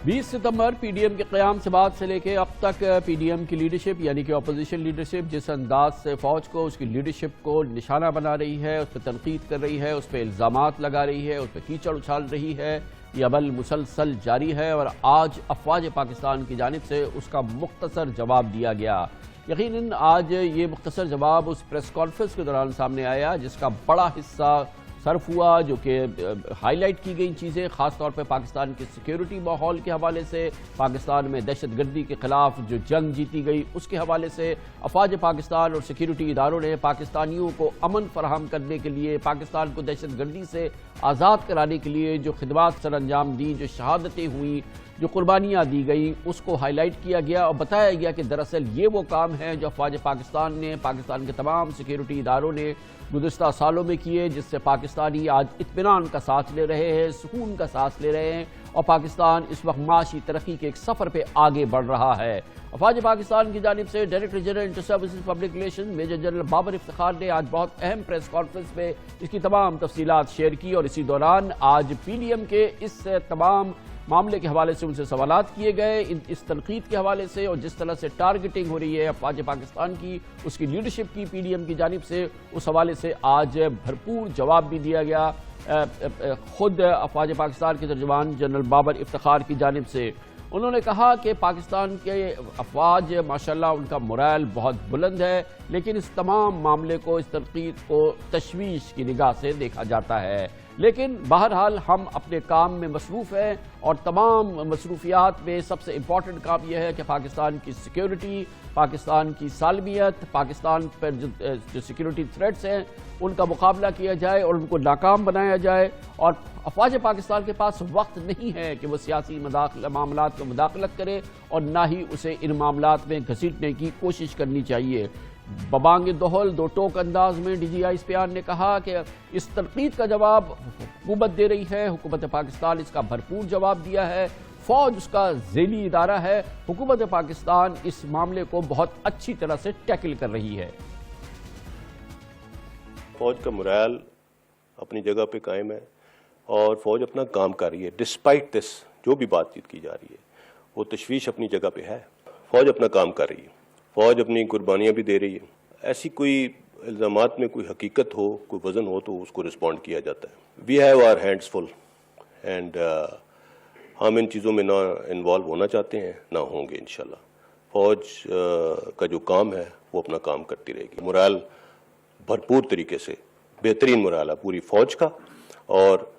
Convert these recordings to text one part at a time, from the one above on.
20 सितंबर PDM के क़याम से बाद से लेके अब तक PDM की लीडरशिप यानी कि अपोजिशन लीडरशिप जिस अंदाज से फ़ौज को उसकी लीडरशिप को निशाना बना रही है, उस पर तनकीद कर रही है, उस पर इल्ज़ामात लगा रही है, उस पर कीचड़ उछाल रही है, ये अमल मुसलसल जारी है। और आज अफ़वाज पाकिस्तान की जानिब से उसका मुख्तसर जवाब दिया गया। यकीनन आज ये मुख्तसर जवाब उस प्रेस कॉन्फ्रेंस के दौरान सामने आया जिसका बड़ा हिस्सा सर्फ हुआ, जो कि हाईलाइट की गई चीज़ें ख़ास तौर पर पाकिस्तान के सिक्योरिटी माहौल के हवाले से, पाकिस्तान में दहशतगर्दी के ख़िलाफ़ जो जंग जीती गई उसके हवाले से, अफ़वाज पाकिस्तान और सिक्योरिटी इदारों ने पाकिस्तानियों को अमन फराहम करने के लिए, पाकिस्तान को दहशतगर्दी से आज़ाद कराने के लिए जो खिदमात सर अंजाम दी, जो शहादतें हुई, जो कुर्बानियाँ दी गई, उसको हाईलाइट किया गया और बताया गया कि दरअसल ये वो काम है जो अफ़वाज पाकिस्तान ने, पाकिस्तान के तमाम सिक्योरिटी इदारों ने गुज़िश्ता सालों में किए, जिससे पाकिस्तानी आज इत्मीनान का सांस ले रहे हैं, सुकून का सांस ले रहे हैं और पाकिस्तान इस वक्त माशी तरक्की के एक सफ़र पे आगे बढ़ रहा है। अफ़वाज पाकिस्तान की जानिब से director general inter services public relation major general Babar Iftikhar ने आज बहुत अहम प्रेस कॉन्फ्रेंस में इसकी तमाम तफसीलात शेयर की और इसी दौरान आज PDM के इस तमाम मामले के हवाले से उनसे सवालात किए गए, इस तनकीद के हवाले से और जिस तरह से टारगेटिंग हो रही है अफ़वाज पाकिस्तान की, उसकी लीडरशिप की PDM की जानिब से, उस हवाले से आज भरपूर जवाब भी दिया गया। ख़ुद अफ़वाज पाकिस्तान के तर्जुमान जनरल बाबर इफ्तिखार की जानिब से उन्होंने कहा कि पाकिस्तान के अफ़वाज माशाल्लाह उनका मोरल बहुत बुलंद है, लेकिन इस तमाम मामले को, इस तनकीद को तशवीश की निगाह से देखा जाता है। लेकिन बहरहाल हम अपने काम में मसरूफ़ हैं और तमाम मसरूफियात में सबसे इम्पॉर्टेंट काम यह है कि पाकिस्तान की सिक्योरिटी, पाकिस्तान की सालमियत, पाकिस्तान पर जो सिक्योरिटी थ्रेट्स हैं उनका मुकाबला किया जाए और उनको नाकाम बनाया जाए। और अफ़वाज पाकिस्तान के पास वक्त नहीं है कि वो सियासी मामलात में मुदाखलत करे और ना ही उसे इन मामलात में घसीटने की कोशिश करनी चाहिए। बबांग दोहल दो टोक अंदाज में DGI स्पियान ने कहा कि इस तनकीद का जवाब हुकूमत दे रही है, हुकूमत पाकिस्तान इसका भरपूर जवाब दिया है, फ़ौज उसका ज़ेली इदारा है, हुकूमत पाकिस्तान इस मामले को बहुत अच्छी तरह से टैकल कर रही है। फ़ौज का मोरल अपनी जगह पे कायम है और फ़ौज अपना काम कर रही है। डिस्पाइट दिस जो भी बातचीत की जा रही है वो तशवीश अपनी जगह पे है। फ़ौज अपना काम कर रही है, फ़ौज अपनी कुर्बानियाँ भी दे रही है। ऐसी कोई इल्ज़ामात में कोई हकीकत हो, कोई वज़न हो तो उसको रिस्पॉन्ड किया जाता है। We have our hands full and हम इन चीज़ों में ना इन्वॉल्व होना चाहते हैं, ना होंगे इंशाल्लाह। फ़ौज का जो काम है वो अपना काम करती रहेगी। मोरल भरपूर तरीके से, बेहतरीन मोरल है पूरी फ़ौज का और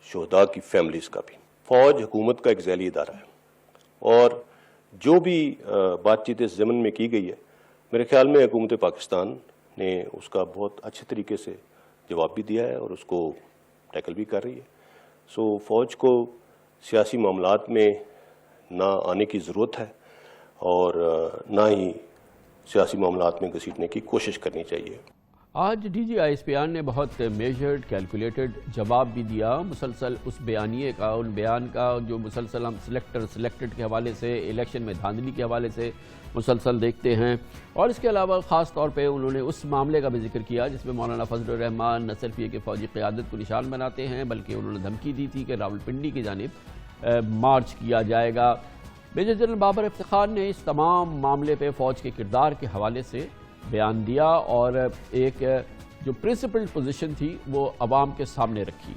शोहदा की फैमिलीज़ का भी। फ़ौज हुकूमत का एक ज़ैली इदारा है और जो भी बातचीत इस ज़मन में की गई है, मेरे ख्याल में हुकूमत पाकिस्तान ने उसका बहुत अच्छे तरीके से जवाब भी दिया है और उसको टैकल भी कर रही है। सो फ़ौज को सियासी मामलात में ना आने की ज़रूरत है और ना ही सियासी मामलात में घसीटने की कोशिश करनी चाहिए। आज DGI स्पियान ने बहुत मेजर्ड, कैलकुलेटेड जवाब भी दिया मुसलसल उस बयानिए का, उन बयान का जो मुसलसल हम सिलेक्टेड के हवाले से, इलेक्शन में धांधली के हवाले से मुसलसल देखते हैं। और इसके अलावा ख़ास तौर पे उन्होंने उस मामले का भी जिक्र किया जिसमें मौलाना फजलुर रहमान न सिर्फ ये कि फ़ौजी क़यादत को निशान बनाते हैं बल्कि उन्होंने धमकी दी थी कि रावलपिंडी की जानिब मार्च किया जाएगा। मेजर जनरल बाबर इफ्तिखार ने इस तमाम मामले पर फ़ौज के किरदार के हवाले से बयान दिया और एक जो प्रिंसिपल्ड पोजीशन थी वो अवाम के सामने रखी।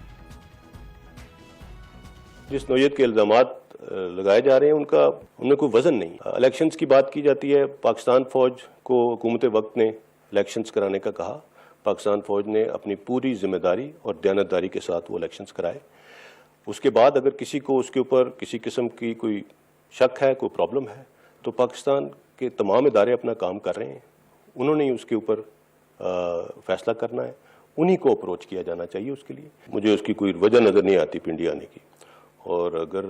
जिस नौयत के इल्ज़ामात लगाए जा रहे हैं उनमें कोई वज़न नहीं। इलेक्शंस की बात की जाती है, पाकिस्तान फ़ौज को हुकूमत वक्त ने इलेक्शंस कराने का कहा। पाकिस्तान फ़ौज ने अपनी पूरी जिम्मेदारी और दयानतदारी के साथ वो इलेक्शंस कराए। उसके बाद अगर किसी को उसके ऊपर किसी किस्म की कोई शक है, कोई प्रॉब्लम है, तो पाकिस्तान के तमाम इदारे अपना काम कर रहे हैं। उन्होंने ही उसके ऊपर फैसला करना है, उन्हीं को अप्रोच किया जाना चाहिए उसके लिए। मुझे उसकी कोई वजह नज़र नहीं आती पिंडी आने की, और अगर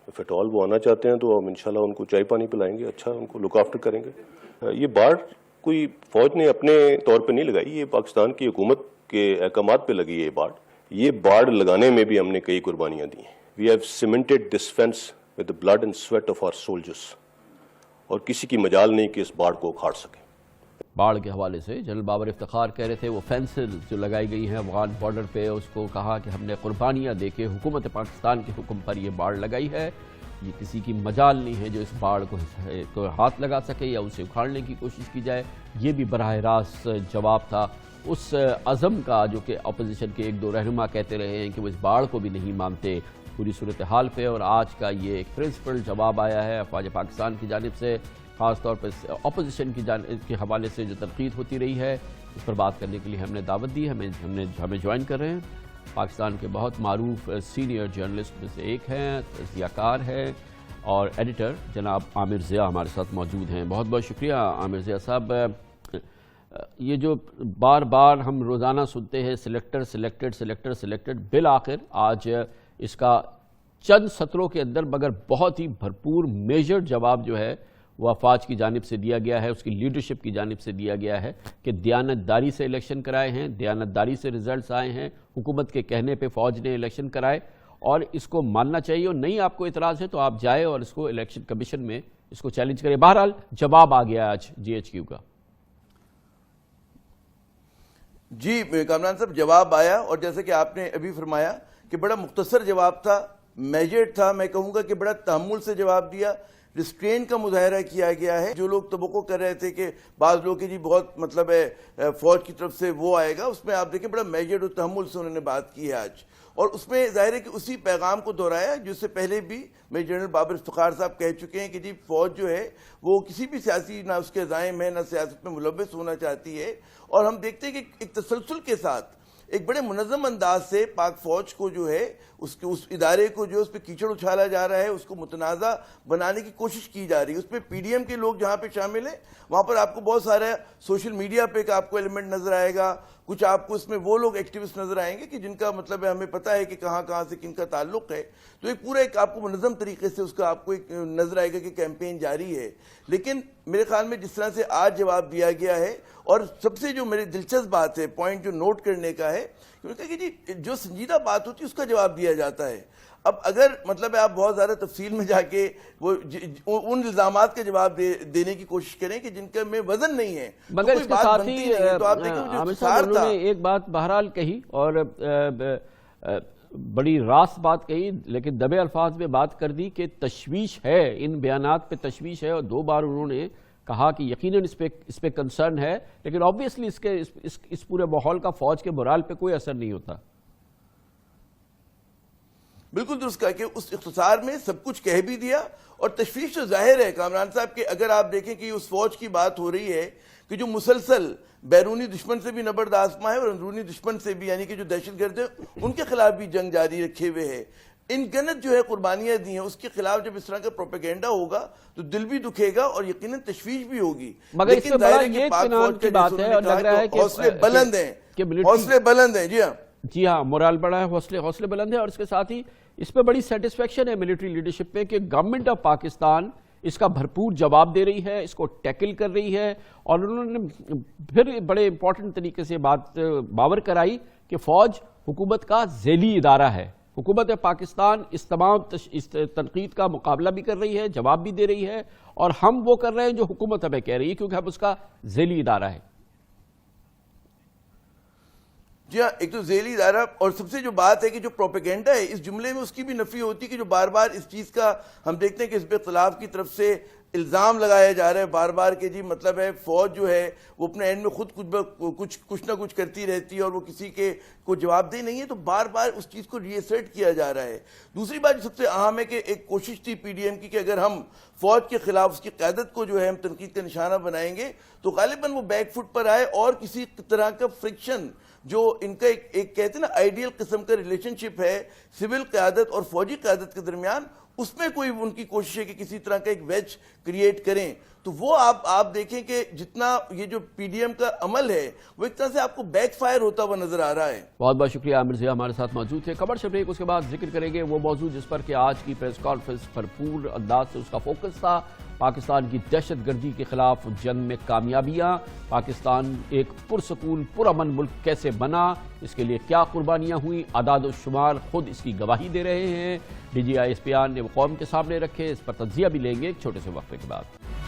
इफ़ एट ऑल वो आना चाहते हैं तो हम इंशाल्लाह उनको चाय पानी पिलाएंगे, अच्छा उनको लुक आफ्टर करेंगे। ये बाढ़ कोई फ़ौज ने अपने तौर पे नहीं लगाई, ये पाकिस्तान की हुकूमत के अहकामात पे लगी है ये बाढ़। ये बाढ़ लगाने में भी हमने कई कुर्बानियाँ दी हैं। We have cemented this fence with the blood and sweat of our soldiers, और किसी की मजाल नहीं कि इस बाढ़ को उखाड़ सके। बाढ़ के हवाले से जनरल बाबर इफ्तिखार कह रहे थे वो फेंसेस जो लगाई गई हैं अफगान बॉर्डर पे, उसको कहा कि हमने कुर्बानियाँ दे के हुकूमत पाकिस्तान के हुक्म पर ये बाढ़ लगाई है। یہ کسی کی مجال نہیں ہے جو اس باڑ کو ہاتھ لگا سکے یا اسے اکھاڑنے کی کوشش کی جائے. یہ بھی براہ راست جواب تھا اس عزم کا جو کہ اپوزیشن کے ایک دو رہنما کہتے رہے ہیں کہ وہ اس باڑ کو بھی نہیں مانتے پوری صورتحال پہ. اور آج کا یہ ایک پرنسپل جواب آیا ہے افواج پاکستان کی جانب سے, خاص طور پر اپوزیشن کے حوالے سے جو تنقید ہوتی رہی ہے اس پر بات کرنے کے لیے ہم نے دعوت دی. ہمیں جوائن کر رہے ہیں پاکستان کے بہت معروف سینئر جرنلسٹ میں سے ایک ہیں, تجزیہ کار ہے اور ایڈیٹر جناب عامر ضیاء ہمارے ساتھ موجود ہیں. بہت بہت شکریہ عامر ضیاء صاحب. یہ جو بار بار ہم روزانہ سنتے ہیں سلیکٹڈ بالآخر آج اس کا چند سطروں کے اندر مگر بہت ہی بھرپور میجر جواب جو ہے وہ افواج کی جانب سے دیا گیا ہے, اس کی لیڈرشپ کی جانب سے دیا گیا ہے کہ دیانتداری سے الیکشن کرائے ہیں, دیانتداری سے ریزلٹس آئے ہیں, حکومت کے کہنے پہ فوج نے الیکشن کرائے اور اس کو ماننا چاہیے. اور نہیں آپ کو اعتراض ہے تو آپ جائے اور اس کو الیکشن کمیشن میں اس کو چیلنج کریں. بہرحال جواب آ گیا آج جی ایچ کیو کا. جی کامران صاحب جواب آیا اور جیسے کہ آپ نے ابھی فرمایا کہ بڑا مختصر جواب تھا, میجرڈ تھا, میں کہوں گا کہ بڑا تحمل سے جواب دیا. ریسٹرین کا مظاہرہ کیا گیا ہے. جو لوگ توقع کر رہے تھے کہ بعض لوگ جی بہت مطلب ہے فوج کی طرف سے وہ آئے گا, اس میں آپ دیکھیں بڑا میجرڈ اور تحمل سے انہوں نے بات کی ہے آج. اور اس میں ظاہر ہے کہ اسی پیغام کو دہرایا جس سے پہلے بھی میں جنرل بابر افتخار صاحب کہہ چکے ہیں کہ جی فوج جو ہے وہ کسی بھی سیاسی نہ اس کے عزائم ہے نہ سیاست میں ملوث ہونا چاہتی ہے. اور ہم دیکھتے ہیں کہ ایک تسلسل کے ساتھ ایک بڑے منظم انداز سے پاک فوج کو جو ہے اس ادارے کو جو اس پہ کیچڑ اچھالا جا رہا ہے, اس کو متنازع بنانے کی کوشش کی جا رہی ہے. اس پہ پی ڈی ایم کے لوگ جہاں پہ شامل ہیں وہاں پر آپ کو بہت سارا سوشل میڈیا پہ کا آپ کو ایلیمنٹ نظر آئے گا. کچھ آپ کو اس میں وہ لوگ ایکٹیوسٹ نظر آئیں گے کہ جن کا مطلب ہے ہمیں پتہ ہے کہ کہاں سے کن کا تعلق ہے. تو ایک پورا ایک آپ کو منظم طریقے سے اس کا آپ کو ایک نظر آئے گا کہ کیمپین جاری ہے. لیکن میرے خیال میں جس طرح سے آج جواب دیا گیا ہے, اور سب سے جو میری دلچسپ بات ہے, پوائنٹ جو نوٹ کرنے کا ہے کہ جی جو سنجیدہ بات ہوتی ہے اس کا جواب دیا جاتا ہے. اب اگر مطلب آپ بہت زیادہ تفصیل میں جا کے وہ ان الزامات کا جواب دینے کی کوشش کریں کہ جن کا میں وزن نہیں ہے, مگر اس کے ساتھ ہی عامر صاحب انہوں نے ایک بات بہرحال کہی اور بڑی راست بات کہی, لیکن دبے الفاظ میں بات کر دی کہ تشویش ہے, ان بیانات پہ تشویش ہے. اور دو بار انہوں نے کہا کہ یقیناً اس پہ کنسرن ہے, لیکن آبویسلی اس پورے ماحول کا فوج کے مورال پہ کوئی اثر نہیں ہوتا. بالکل درست کہا کہ اس اختصار میں سب کچھ کہہ بھی دیا. اور تشویش تو ظاہر ہے کامران صاحب کہ اگر آپ دیکھیں کہ اس فوج کی بات ہو رہی ہے کہ جو مسلسل بیرونی دشمن سے بھی نبرد آزما ہے اور اندرونی دشمن سے بھی, یعنی کہ جو دہشت گرد ہیں ان کے خلاف بھی جنگ جاری رکھے ہوئے ہے, ان گنت جو ہے قربانیاں دی ہیں, اس کے خلاف جب اس طرح کا پروپیگنڈا ہوگا تو دل بھی دکھے گا اور یقیناً تشویش بھی ہوگی. مگر اس سے بڑا یہ اطمینان کی بات ہے اور لگ رہا ہے کہ حوصلے بلند ہیں, حوصلے بلند ہیں. جی ہاں, مورال بڑا ہے, حوصلے بلند ہیں. اور اس کے ساتھ ہی اس پہ بڑی سیٹسفیکشن ہے ملٹری لیڈرشپ پہ کہ گورنمنٹ آف پاکستان اس کا بھرپور جواب دے رہی ہے, اس کو ٹیکل کر رہی ہے. اور انہوں نے پھر بڑے امپورٹنٹ طریقے سے بات باور کرائی کہ فوج حکومت کا ذیلی ادارہ ہے. حکومت پاکستان اس تمام تنقید کا مقابلہ بھی کر رہی ہے, جواب بھی دے رہی ہے, اور ہم وہ کر رہے ہیں جو حکومت ہمیں کہہ رہی ہے کیونکہ ہم اس کا ذیلی ادارہ ہے. جی ہاں, ایک تو ذیلی ادارہ, اور سب سے جو بات ہے کہ جو پروپیگنڈا ہے اس جملے میں اس کی بھی نفی ہوتی ہے کہ جو بار بار اس چیز کا ہم دیکھتے ہیں کہ حزب اختلاف کی طرف سے الزام لگایا جا رہا ہے بار بار کہ جی مطلب ہے فوج جو ہے وہ اپنے اینڈ میں خود کچھ نہ کچھ کرتی رہتی ہے اور وہ کسی کے کو جواب دہ نہیں ہے. تو بار بار اس چیز کو ری ایسرٹ کیا جا رہا ہے. دوسری بات جو سب سے اہم ہے کہ ایک کوشش تھی پی ڈی ایم کی کہ اگر ہم فوج کے خلاف اس کی قیادت کو جو ہے ہم تنقید کا نشانہ بنائیں گے تو غالباً وہ بیک فٹ پر آئے اور کسی طرح کا فرکشن جو ان کا ایک کہتے ہیں نا آئیڈیل قسم کا ریلیشن شپ ہے سول قیادت اور فوجی قیادت کے درمیان, اس میں کوئی ان کی کوشش ہے کہ کسی طرح کا ایک ویج کریٹ کریں. تو وہ آپ دیکھیں کہ جتنا یہ جو پی ڈی ایم کا عمل ہے وہ ایک طرح سے آپ کو بیک فائر ہوتا ہوا نظر آ رہا ہے. بہت بہت شکریہ عامر ضیاء ہمارے ساتھ موجود تھے. کمرشل بریک, اس کے بعد ذکر کریں گے وہ موضوع جس پر کہ آج کی پریس کانفرنس بھرپور انداز سے اس کا فوکس تھا, پاکستان کی دہشت گردی کے خلاف جنگ میں کامیابیاں, پاکستان ایک پرسکون پرامن ملک کیسے بنا, اس کے لیے کیا قربانیاں ہوئیں, اعداد و شمار خود اس کی گواہی دے رہے ہیں. D G I S P R نے وہ قوم کے سامنے رکھے, اس پر تجزیہ بھی لیں گے ایک چھوٹے سے وقفے کے بعد.